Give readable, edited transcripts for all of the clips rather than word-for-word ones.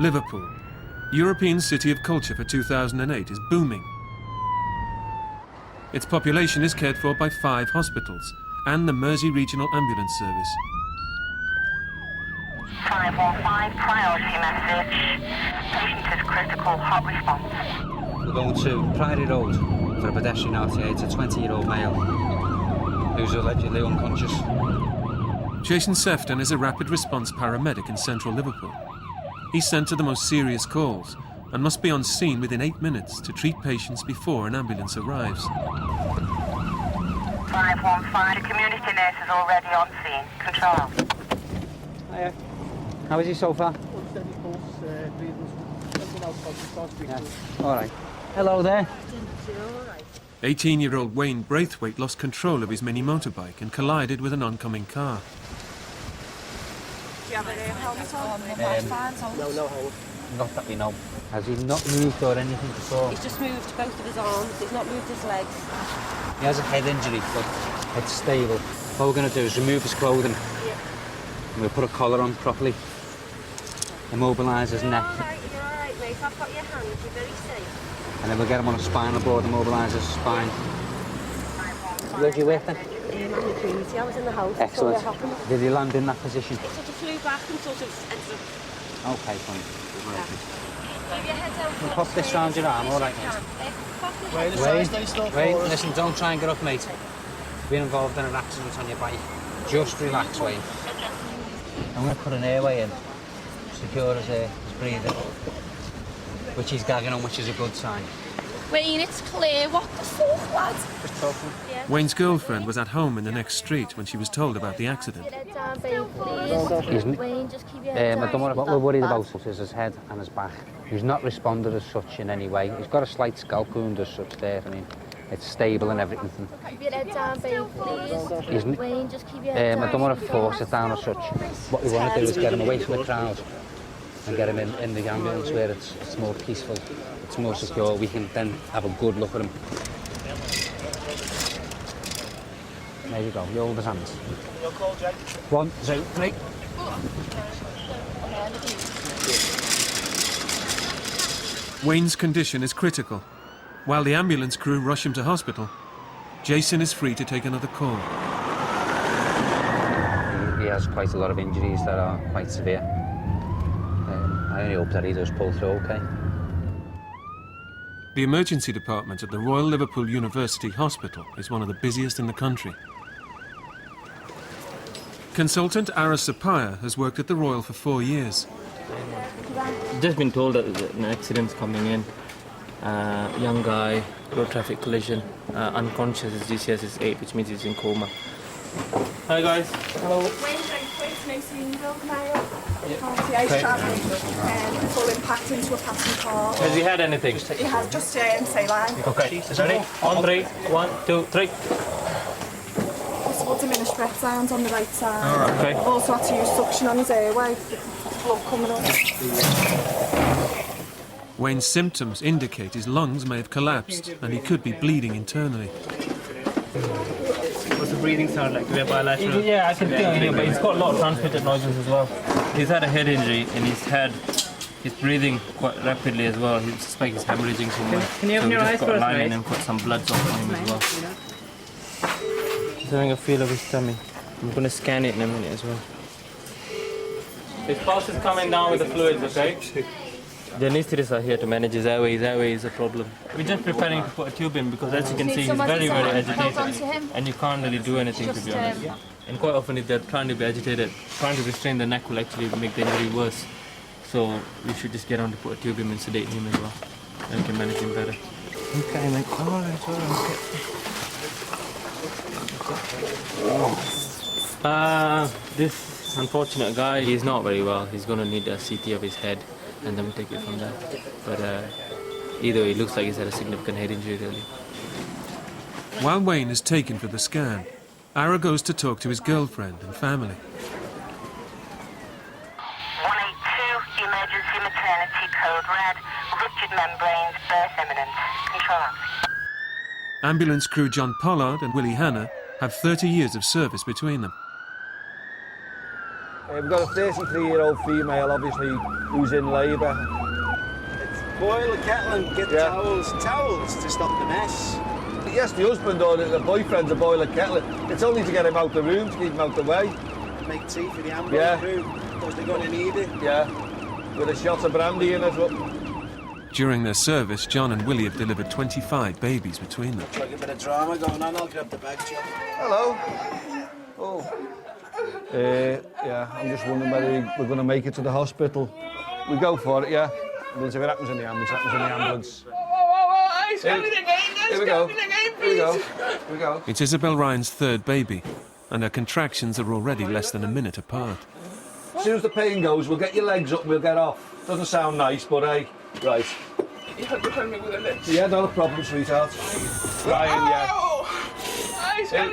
Liverpool, European City of Culture for 2008, is booming. Its population is cared for by 5 hospitals and the Mersey Regional Ambulance Service. 515, priority message. Patient is critical, hot response. We're going to Priory Road for a pedestrian RTA. It's a 20-year-old male who's allegedly unconscious. Jason Sefton is a rapid response paramedic in central Liverpool. He's sent to the most serious calls and must be on scene within 8 minutes to treat patients before an ambulance arrives. 515, the community nurse is already on scene. Control. Hiya. How is he so far? Steady pulse, breathing, everything else positive, Yeah. All right. Hello there. 18-year-old Wayne Braithwaite lost control of his mini motorbike and collided with an oncoming car. Do you have a helmet on? No helmet. Not that we know. Has he not moved or anything at all? He's just moved both of his arms, he's not moved his legs. He has a head injury, but it's stable. What we're going to do is remove his clothing. Yeah. And we'll put a collar on properly. Immobilise his neck. You're all right, mate. I've got your hand. You're very safe. And then we'll get him on a spinal board, immobilise his spine. Where do you work then? I'm in the community. I was in the house. Excellent. So what happened? Did he land in that position? It sort of flew back and sort of ended up... Okay, fine. Keep your head down. We'll pop this round your arm, all right, mate. Wait, listen, don't try and get up, mate. Been involved in an accident on your bike. Just relax, Wayne. I'm going to put an airway in, secure his breathing, which he's gagging on, which is a good sign. Wayne, it's clear. What the fuck, lad? Just talking. Yeah. Wayne's girlfriend was at home in the next street when she was told about the accident. Excuse me. Wayne, just keep your I head don't down. worry, what we're worried about is his head and his back. He's not responded as such in any way. He's got a slight scalp wound as such there. I mean, it's stable and everything. Keep your head down, babe, please. Excuse me. Wayne, just keep your head down. I don't want to force it down as such. What we want to do is get him away from the crowd and get him in the ambulance where it's more peaceful, it's more secure. We can then have a good look at him. There you go, you hold his hands. 1, 2, 3. Wayne's condition is critical. While the ambulance crew rush him to hospital, Jason is free to take another call. He has quite a lot of injuries that are quite severe. I only hope that he does pull through okay. The emergency department at the Royal-Liverpool University Hospital is one of the busiest in the country. Consultant Ara Sapaya has worked at the Royal for 4 years. Just been told that an accident's coming in. Young guy, road traffic collision, unconscious. His GCS is 8, which means he's in coma. Hi guys. Hello. RTA travelling, full impact into a passing car. Has he had anything? He has just saline. Okay. Ready? On 3. 1, 2, 3. Possible diminished breath sounds on the right side. All right. Okay. I've also had to use suction on his airway. Blood coming up. Wayne's symptoms indicate his lungs may have collapsed and he could be bleeding internally. What's the breathing sound like? Do we have bilateral? Yeah, I can feel it, but he's got a lot of transmitted noises as well. He's had a head injury in his head. He's breathing quite rapidly as well. He suspects he's hemorrhaging somewhere. Can you open your eyes for us, mate? And put some blood on him as well. He's having a feel of his tummy. I'm going to scan it in a minute as well. His pulse is coming down with the fluids, okay? The anaesthetists are here to manage his airway. His airway is a problem. We're just preparing to put a tube in because, as you can see, he's very, very agitated. And you can't really do anything, to be honest. And quite often, if they're trying to be agitated, trying to restrain the neck will actually make the injury worse. So we should just get on to put a tube in and sedate him as well. And we can manage him better. Okay, mate. All right. This unfortunate guy, he's not very well. He's going to need a CT of his head. And then we take it from there. But either way, it looks like he's had a significant head injury, really. While Wayne is taken for the scan, Ara goes to talk to his girlfriend and family. 182, emergency maternity, code red, ruptured membranes, birth imminent. Control. Ambulance crew John Pollard and Willie Hanna have 30 years of service between them. We've got a 33-year-old female, obviously, who's in labour. Boil the kettle and get towels to stop the mess. Yes, the husband or the boyfriend's a boil a kettle. It's only to get him out the room, to keep him out the way. Make tea for the ambulance crew, because they're going to need it. Yeah, with a shot of brandy in it. During their service, John and Willie have delivered 25 babies between them. Looks like a bit of drama going on. I'll grab the bag, John. Hello. Oh. Yeah, I'm just wondering whether we're going to make it to the hospital. We go for it, yeah. If it happens in the ambulance, it happens in the ambulance. Here we go. Here we go. It's Isabel Ryan's third baby, and her contractions are already less than a minute apart. As soon as the pain goes, we'll get your legs up and we'll get off. Doesn't sound nice, but hey, right. You have to help me with the legs. Yeah, not a problem, sweetheart. Ryan, yeah. Here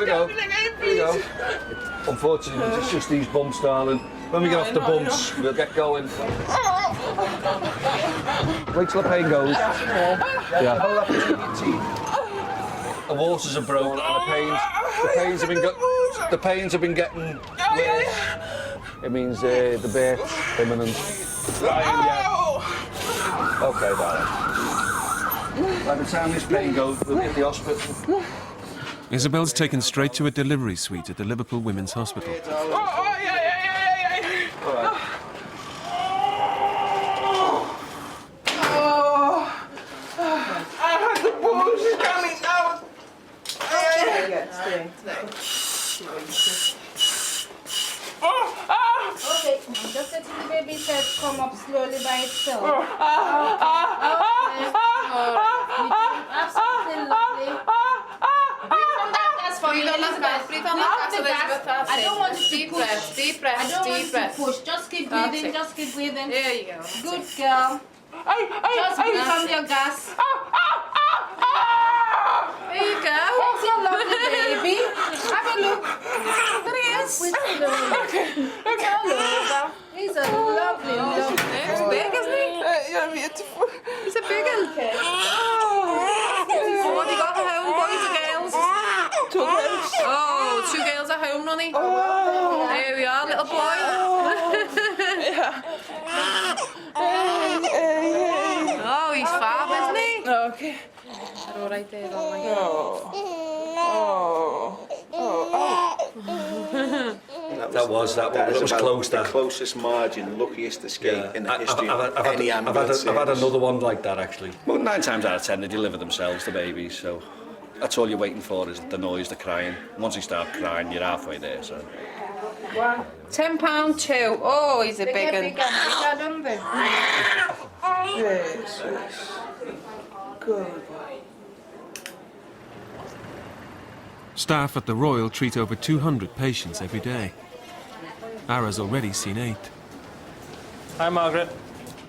we go. Here we go. Unfortunately, it's just these bumps, darling. When we get off the bumps, we'll get going. Wait till the pain goes. Yeah. The waters are broken and the pains have been getting worse. It means the birth's imminent. Ryan, yeah. Okay, darling. By the time this pain goes, we'll get the hospital. Isabel's taken straight to a delivery suite at the Liverpool Women's Hospital. Okay, just let the baby said come up slowly by itself. Absolutely lovely. Breathe on that gas, breathe on that gas. I don't want you to push. Deep breath, I don't want you to push. Just keep breathing, just keep breathing. There you go. Good girl. Just breathe on your gas. There you go. That's your lovely baby. Have a look. There he is. Okay. Hello. He's a lovely, lovely. He's big, isn't he? You're beautiful. He's a big one. What have you got at home, boys or girls? 2 girls. Oh, 2 girls at home, Nonny. There we are, little boy. Oh, he's fab, isn't he? Okay. They're all right there, all right. That was close. The closest margin, luckiest escape in the history of any ambulance. I've had another one like that, actually. Well, 9 times out of 10, they deliver themselves, the babies, so that's all you're waiting for is the noise, the crying. Once they start crying, you're halfway there, so... £10 too. Oh, he's a big one. Yes. Good boy. Staff at the Royal treat over 200 patients every day. Ara's already seen 8. Hi, Margaret.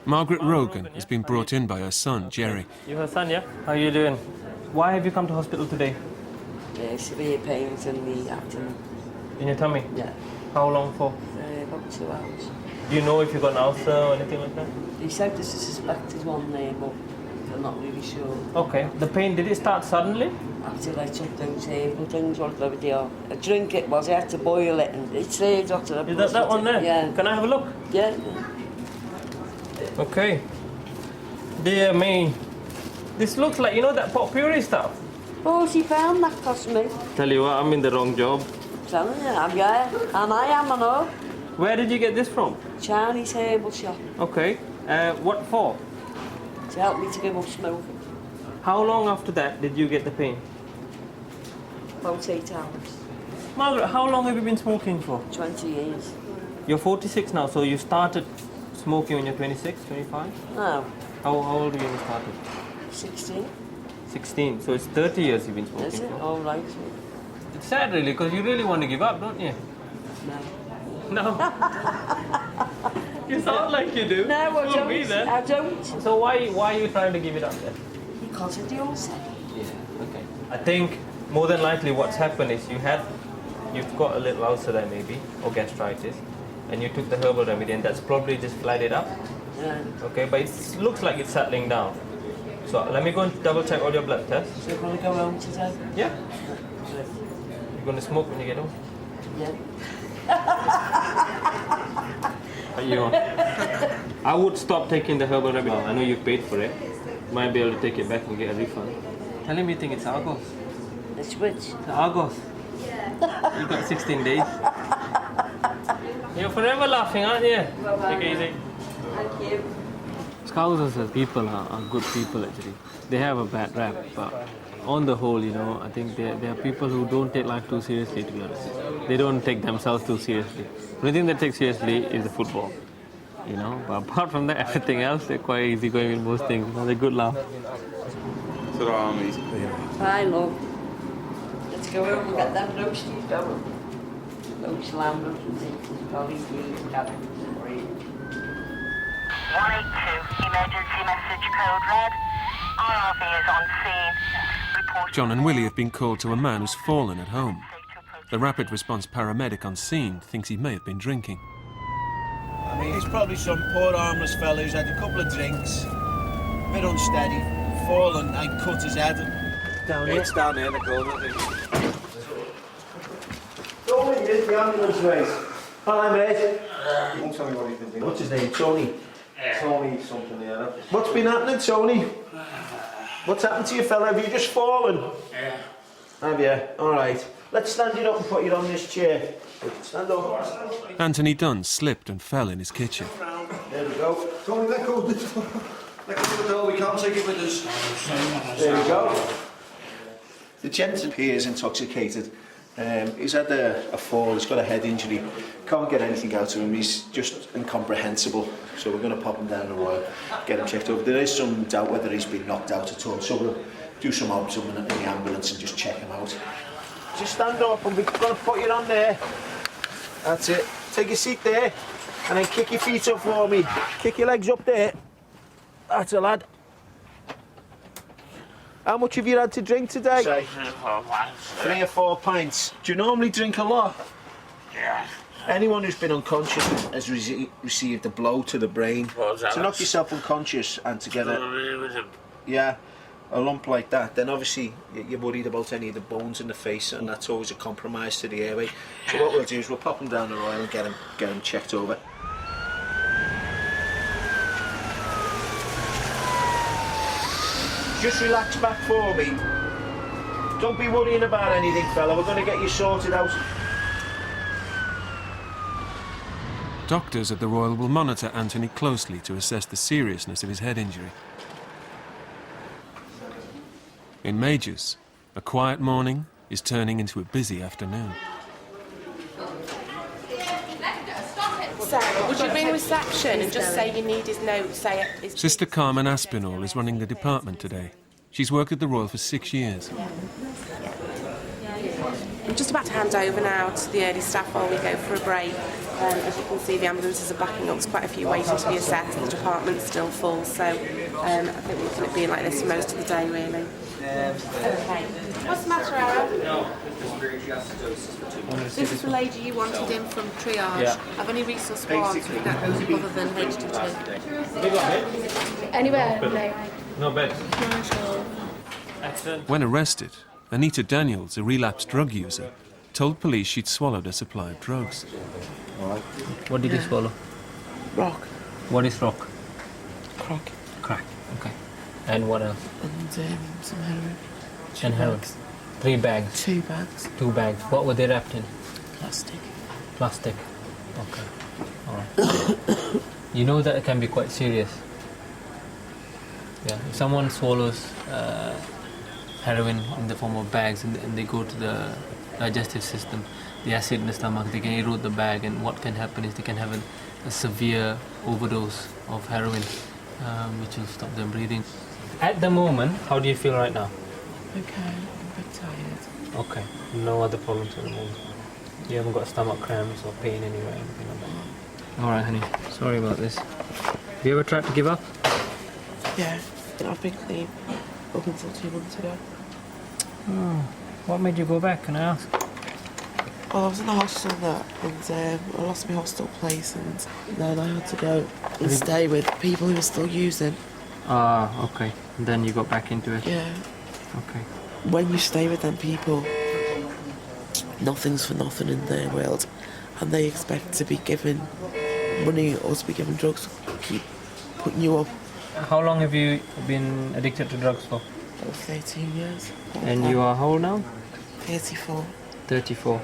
Margaret Rogan has been brought in by her son, Jerry. You're her son, yeah? How are you doing? Why have you come to hospital today? Severe pains in the abdomen. In your tummy? Yeah. How long for? About 2 hours. Do you know if you've got an ulcer or anything like that? He said there's a suspected one there, but I'm not really sure. Okay. The pain, did it start suddenly? After I took those herbal things, whatever they are. I drink it, I had to boil it, and it's there, doctor. Is that one there? Yeah. Can I have a look? Yeah. Okay. Dear me. This looks like, you know, that pot puree stuff? £40 that cost me. Tell you what, I'm in the wrong job. Telling you, and I know. Where did you get this from? Chinese herbal shop. Okay. What for? To help me to give up smoking. How long after that did you get the pain? About 8 hours. Margaret, how long have you been smoking for? 20 years. You're 46 now, so you started smoking when you're 26, 25? No. How old were you when you started? 16. 16, so it's 30 years you've been smoking. Is it? For. All right. It's sad really, because you really want to give up, don't you? No. No? You sound like you do. No, I don't. Me, then. I don't. So why are you trying to give it up then? Because of the ulcer. Yeah, okay. I think more than likely what's happened is you've got a little ulcer there maybe, or gastritis, and you took the herbal remedy and that's probably just flared it up. Yeah. Okay, but it looks like it's settling down. So let me go and double check all your blood tests. So you're going to go home today? Yeah. You're going to smoke when you get home? Yeah. I would stop taking the herbal rabbit. I know you paid for it. Might be able to take it back and get a refund. Tell him you think it's Argos. It's which? The Argos. You got 16 days. You're forever laughing, aren't you? Take it easy. Thank you. Scousers as people are good people actually. They have a bad rap, but on the whole, you know, I think they are people who don't take life too seriously, to be honest. They don't take themselves too seriously. The only thing they take seriously is the football, you know. But apart from that, everything else, they're quite easygoing in most things. You know, they're good laugh. So the armies. Bye, love. Let's go home and get them roasties going. Roast lamb, roast golly beans, cabbage, 182, emergency message code red. RRV is on scene. Report. John and Willie have been called to a man who's fallen at home. The rapid response paramedic on scene thinks he may have been drinking. I mean, he's probably some poor harmless fella who's had a couple of drinks, a bit unsteady, fallen and cut his head. Down here? It's down there in the corner, I think. Tony, here's the ambulance, mate. Hi, mate. You won't tell me what he's been doing. What's his name? Tony? Tony something, yeah. What's been happening, Tony? What's happened to you, fella? Have you just fallen? Yeah. Have you? All right. Let's stand you up and put you on this chair. Stand up. Anthony Dunn slipped and fell in his kitchen. There we go. Tony, let go of the door. Let go of the door, we can't take it with us. There we go. The gent appears intoxicated. He's had a fall, he's got a head injury. Can't get anything out of him, he's just incomprehensible. So we're going to pop him down the Royal, get him checked over. There is some doubt whether he's been knocked out at all, so we'll do some obs in the ambulance and just check him out. Just stand up and we're going to put you on there. That's it. Take your seat there and then kick your feet up for me. Kick your legs up there. That's it, lad. How much have you had to drink today? Say, 3 or 4 pints. Do you normally drink a lot? Yeah. Anyone who's been unconscious has received a blow to the brain. To knock yourself unconscious and to get a lump like that, then obviously you're worried about any of the bones in the face, and that's always a compromise to the airway. So what we'll do is we'll pop him down the Royal and get him checked over. Just relax back for me. Don't be worrying about anything, fella. We're going to get you sorted out. Doctors at the Royal will monitor Anthony closely to assess the seriousness of his head injury. In Majors, a quiet morning is turning into a busy afternoon. Sarah, would you ring reception and just say you need his note? Say it. Sister Carmen Aspinall is running the department today. She's worked at the Royal for 6 years. I'm just about to hand over now to the early staff while we go for a break. As you can see, the ambulances are backing up. There's quite a few waiting to be assessed. The department's still full, so I think we're looking at being like this for most of the day, really. Okay. What's the matter, Ara? This is the lady you wanted in from triage. Yeah. Have any resource warrants with that other than HD2? Anywhere? No. No bed. When arrested, Anita Daniels, a relapsed drug user, told police she'd swallowed a supply of drugs. What did you swallow? Rock. What is rock? Crack. Crack. Okay. And what else? And some heroin. And heroin. 3 bags. 2 bags. 2 bags. What were they wrapped in? Plastic. Plastic. Okay. All right. You know that it can be quite serious. Yeah. If someone swallows heroin in the form of bags and they go to the digestive system, the acid in the stomach, they can erode the bag, and what can happen is they can have a severe overdose of heroin, which will stop them breathing. At the moment, how do you feel right now? Okay, I'm a bit tired. Okay, no other problems at the moment. You haven't got stomach cramps or pain anywhere, anything like that? All right, honey. Sorry about this. Have you ever tried to give up? Yeah, I've been clean up until 2 months ago. Oh, what made you go back, can I ask? Well, I was in the hostel and I lost my hostel place, and then I had to go and stay with people who were still using. Ah, okay. And then you got back into it? Yeah. Okay. When you stay with them people, nothing's for nothing in their world. and they expect to be given money or to be given drugs to keep putting you up. How long have you been addicted to drugs for? Over 13 years. And you are how old now? 34. 34.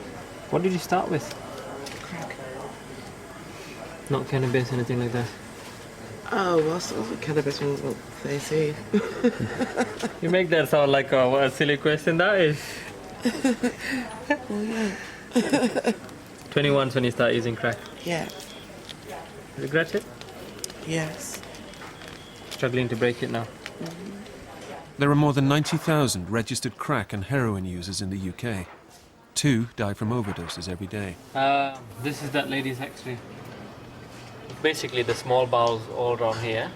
What did you start with? Crack. Not cannabis, anything like that? Oh, well, I started with cannabis when I was about 13. You make that sound like what a silly question that is. Well, yeah. 21 when you start using crack. Yeah. Regret it? Yes. Struggling to break it now. There are more than 90,000 registered crack and heroin users in the UK. 2 die from overdoses every day. This is that lady's X-ray. Basically, the small bowel's all around here,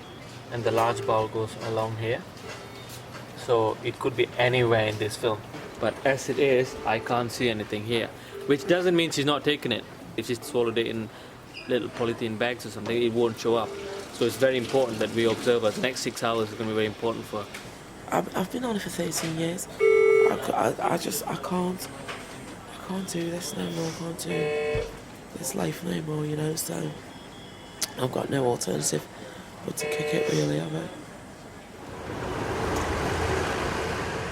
and the large bowel goes along here. So it could be anywhere in this film. But as it is, I can't see anything here. Which doesn't mean she's not taking it. If she's swallowed it in little polythene bags or something, it won't show up. So it's very important that we observe her. The next 6 hours is going to be very important for her. I've been on it for 13 years. I can't do this no more. I can't do this life no more, you know, so I've got no alternative but to kick it, really, have I?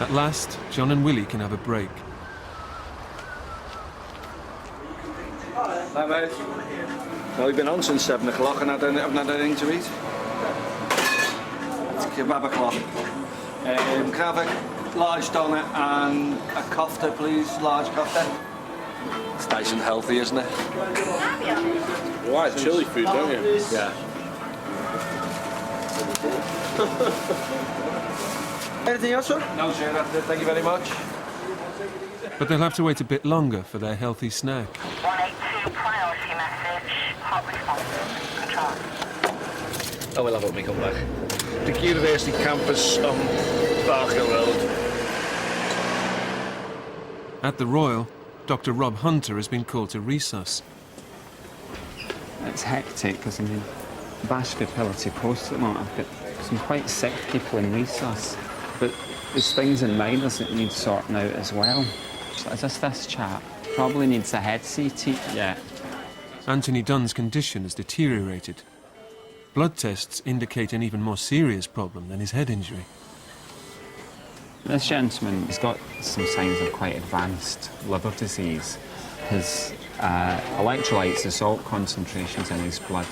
At last, John and Willie can have a break. Hi, mate. Well, we've been on since 7 o'clock and haven't had anything to eat. It's kebab o'clock. Can I have a large donut and a kofta, please? Large kofta. It's nice and healthy, isn't it? You like chili food, don't you? Yeah. Anything else, sir? No, sir, that's it. Thank you very much. But they'll have to wait a bit longer for their healthy snack. 182 priority message. Hot response. Control. Oh, we'll have it when we come back. The University campus on Barkhill Road. At the Royal, Dr. Rob Hunter has been called to resus. It's hectic because I'm in vascularity post at the moment. I've got some quite sick people in resus, but there's things in minors that need sorting out as well. So just this chap probably needs a head CT. Yeah. Anthony Dunn's condition has deteriorated. Blood tests indicate an even more serious problem than his head injury. This gentleman has got some signs of quite advanced liver disease. His electrolytes, the salt concentrations in his blood,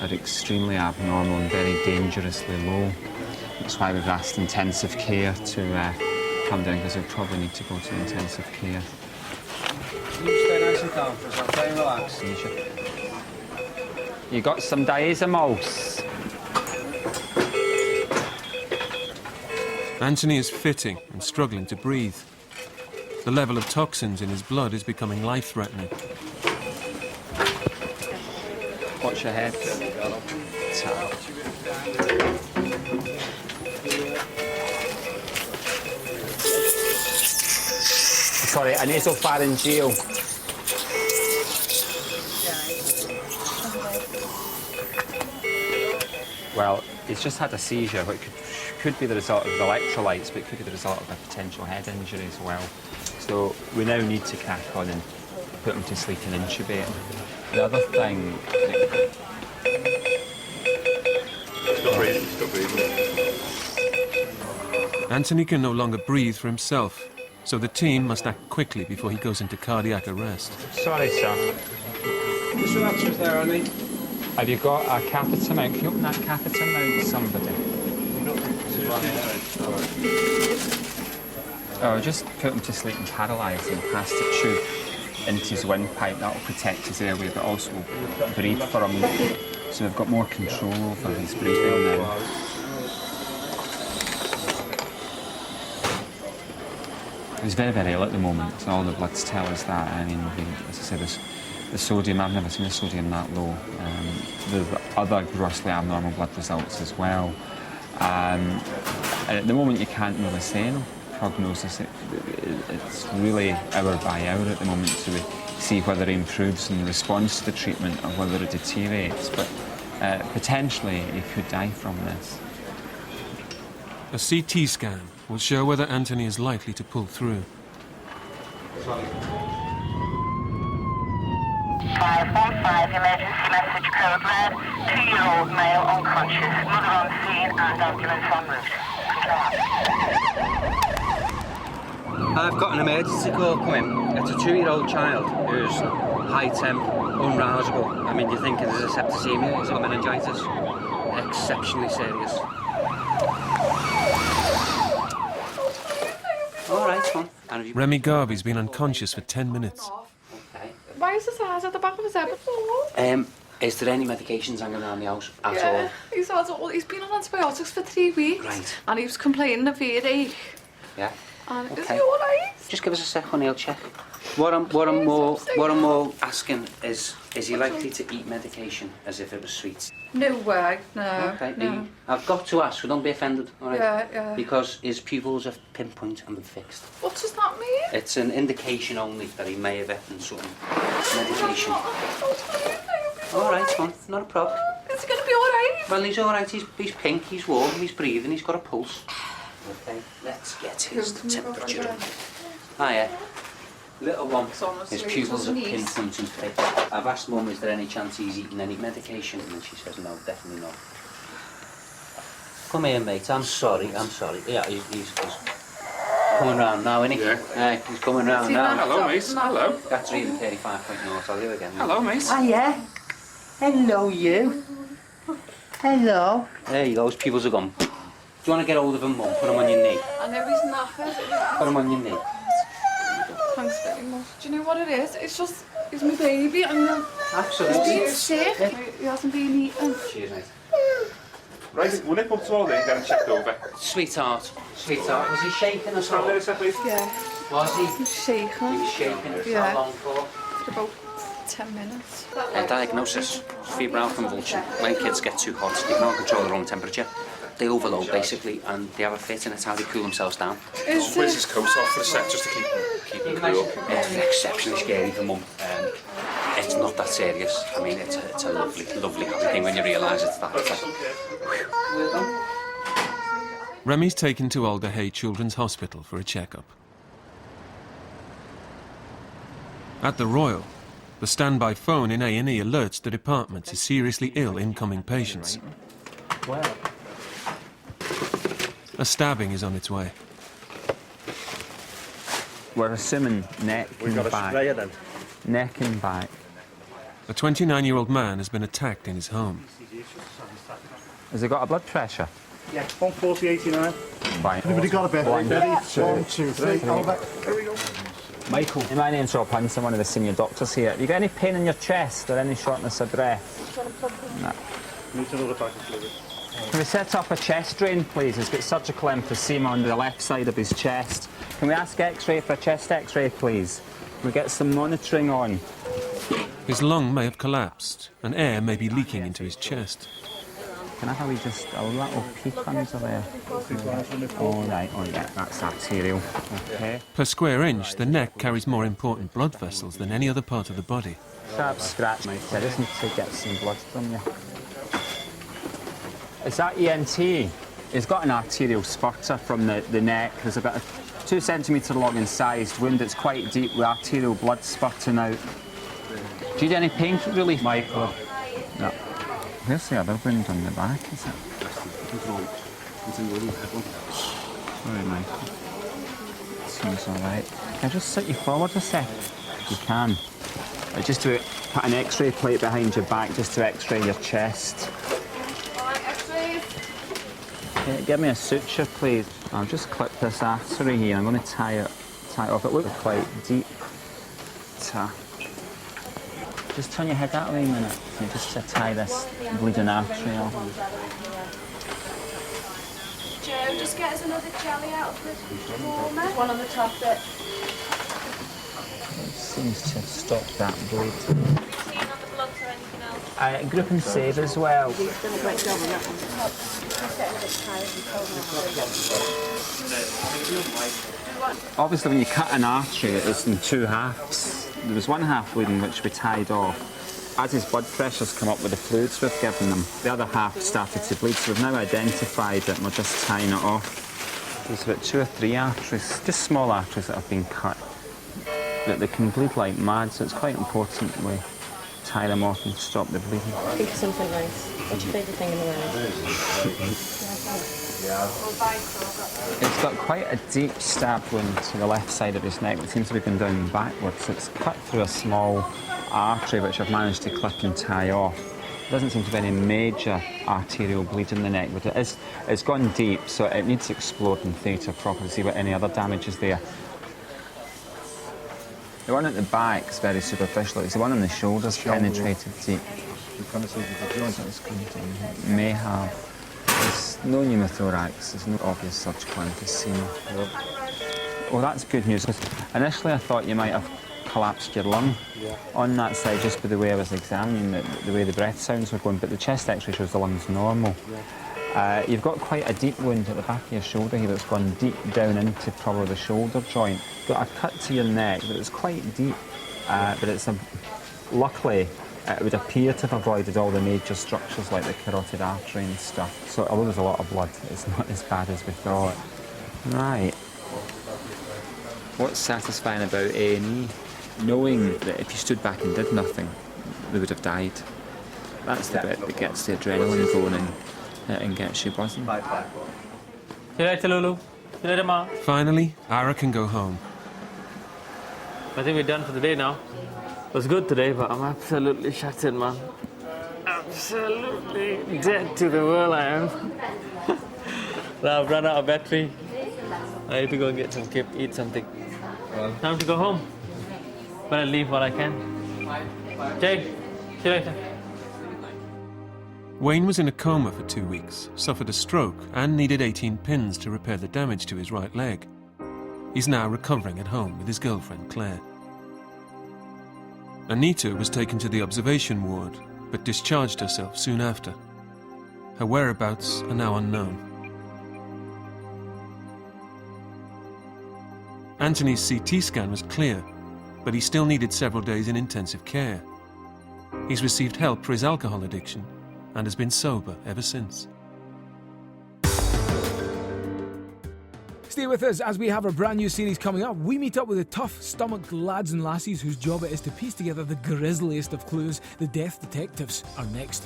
are extremely abnormal and very dangerously low. That's why we've asked intensive care to come down, because we'll probably need to go to intensive care. You stay nice and calm for us, I'll stay relaxed. You got some diazomols? Anthony is fitting and struggling to breathe. The level of toxins in his blood is becoming life-threatening. Watch your head. Sorry, a nasopharyngeal. Well, he's just had a seizure, but it could be the result of the electrolytes, but it could be the result of a potential head injury as well. So we now need to crack on and put him to sleep and intubate him. The other thing... Stop breathing. Anthony can no longer breathe for himself, so the team must act quickly before he goes into cardiac arrest. Sorry, sir. Just relax us there, Annie. Have you got a catheter mount? Can you open that catheter mount, somebody? Oh, just put him to sleep and paralyse him, pass the tube into his windpipe. That will protect his airway, but also will breathe for him. So we've got more control over his breathing now. He's very, very ill at the moment. So all the bloods tell us that. I mean, as I said, the sodium, I've never seen the sodium that low. There are other grossly abnormal blood results as well. And at the moment, you can't really say no. Prognosis, it's really hour by hour at the moment to see whether he improves in response to the treatment or whether it deteriorates. But potentially, he could die from this. A CT scan will show whether Anthony is likely to pull through. 515 emergency message code red. 2-year-old male unconscious. Mother on scene and ambulance en route. I've got an emergency call coming. It's a 2-year-old child who's high temp, unrousable. I mean, do you think it is a septicemia? Is it meningitis? Exceptionally serious. All right, come on. Remy Garvey's been unconscious for 10 minutes. Why is the size at the back of his head? Is there any medications hanging around the house at all? He's been on antibiotics for 3 weeks. Right. And he was complaining of earache. Yeah. And Okay. is he all right? Just give us a sec, honey, I'll check. What I'm more asking is he likely to eat medication as if it was sweets? No way, no. Okay, no. I've got to ask, so don't be offended, all right? Yeah. Because his pupils are pinpoint and fixed. What does that mean? It's an indication only that he may have eaten some medication. All right, come on, not a problem. Is he going to be all right? Well, he's all right. He's pink, he's warm, he's breathing, he's got a pulse. Okay, let's get his temperature. Hiya. Little one, his pupils are pinpoint and fixed. I've asked Mum, is there any chance he's eaten any medication? And she says, no, definitely not. Come here, mate, I'm sorry. Yeah, he's coming round now, isn't he? Yeah. He's coming round now. Hello, mate. Hello. That's really 35.0, I'll tell you again. Hello, mate. Hiya. Hello, you. Hello. There you go, his pupils are gone. Do you want to get hold of him, Mum? Put him on your knee. I know he's knackered. Put him on your knee. Thanks very much. Do you know what it is? It's just, he's my baby and Absolutely. he's been sick. He hasn't been eating. Cheers, mate. Right, we'll nip up to all day and get him checked over. Sweetheart, was he shaking us all? Yeah. Was he? He's shaking. He was shaking. Yeah. How long for? For about 10 minutes. A diagnosis, febrile convulsion. When kids get too hot, they can't control their own temperature. They overload, basically, and they have a fit, and it's how they cool themselves down. Where's his coat off for a sec, just to keep him cool? It's exceptionally scary for Mum. It's not that serious. I mean, it's a lovely, lovely happy thing when you realise it's that. Remy's taken to Alder Hey Children's Hospital for a checkup. At the Royal, the standby phone in A&E alerts the department to seriously ill incoming patients. Wow. A stabbing is on its way. We're assuming neck and back. Then. Neck and back. A 29-year-old man has been attacked in his home. Has he got a blood pressure? Yeah, 140/89. Right. Everybody got a bit? Ready? 1, 2, 3. Albert, here we go. Michael. My name's Rob Hanson, one of the senior doctors here. Have you got any pain in your chest or any shortness of breath? No. Need another pack of fluid. Can we set up a chest drain, please? He's got surgical emphysema on the left side of his chest. Can we ask X-ray for a chest X-ray, please? Can we get some monitoring on? His lung may have collapsed, and air may be leaking into his chest. Can I have a little peek under there? All right, that's arterial. Okay. Per square inch, the neck carries more important blood vessels than any other part of the body. Sharp scratch, mate. I just need to get some blood from you. Is that ENT? He's got an arterial spurter from the neck. There's about a 2 centimetre long and sized wound. It's quite deep with arterial blood spurting out. Do you need any pain relief, Michael? No. Where's the other wound on the back, is it? Sorry, Michael. Seems all right. Can I just sit you forward a sec? You can. Just to put an X-ray plate behind your back, just to X-ray your chest. Yeah, give me a suture, please. I'll just clip this artery here. I'm going to tie it off. It looks quite deep. Just turn your head that way a minute. Just to tie this bleeding artery off. Joe, just get us another jelly out of the warmer. There's one on the top bit. It seems to have stopped that bleed. Have you seen on the blood or anything else? Group and save as well. You've done a great job on that one. Obviously, when you cut an artery, it's in 2 halves. There was 1 half bleeding, which we tied off. As his blood pressures come up with the fluids we've given him, the other half started to bleed, so we've now identified it and we're just tying it off. There's about 2 or 3 arteries, just small arteries that have been cut, that they can bleed like mad, so it's quite important we tie them off and stop the bleeding. Think of something nice. What's your favourite thing in the world? It's got quite a deep stab wound to the left side of his neck. It seems to be going down backwards. It's cut through a small artery which I've managed to clip and tie off. There doesn't seem to be any major arterial bleed in the neck, but it's gone deep, so it needs exploring theatre properly to see what any other damage is there. The one at the back is very superficial. It's the one on the shoulders penetrated deep. May have. There's no pneumothorax. There's no obvious surgical emphysema. Well, that's good news. Initially, I thought you might have collapsed your lung on that side just by the way I was examining the way the breath sounds were going, but the chest x-ray shows the lung's normal. You've got quite a deep wound at the back of your shoulder here that's gone deep down into probably the shoulder joint. Got a cut to your neck, but it's quite deep, but it's luckily it would appear to have avoided all the major structures like the carotid artery and stuff. So although there's a lot of blood, it's not as bad as we thought. Right. What's satisfying about A&E? Knowing that if you stood back and did nothing, they would have died. That's the bit that gets the adrenaline going and gets you buzzing. See you later, Lulu. See you later, Ma. Finally, Ara can go home. I think we're done for the day now. It was good today, but I'm absolutely shattered, man. Absolutely dead to the world I am. Now I've run out of battery. I need to go and get some kip, eat something. Time to go home. Better leave while I can. Jay, see you later. Wayne was in a coma for 2 weeks, suffered a stroke, and needed 18 pins to repair the damage to his right leg. He's now recovering at home with his girlfriend, Claire. Anita was taken to the observation ward, but discharged herself soon after. Her whereabouts are now unknown. Anthony's CT scan was clear, but he still needed several days in intensive care. He's received help for his alcohol addiction and has been sober ever since. Stay with us as we have a brand new series coming up. We meet up with the tough-stomached lads and lassies whose job it is to piece together the grisliest of clues. The Death Detectives are next.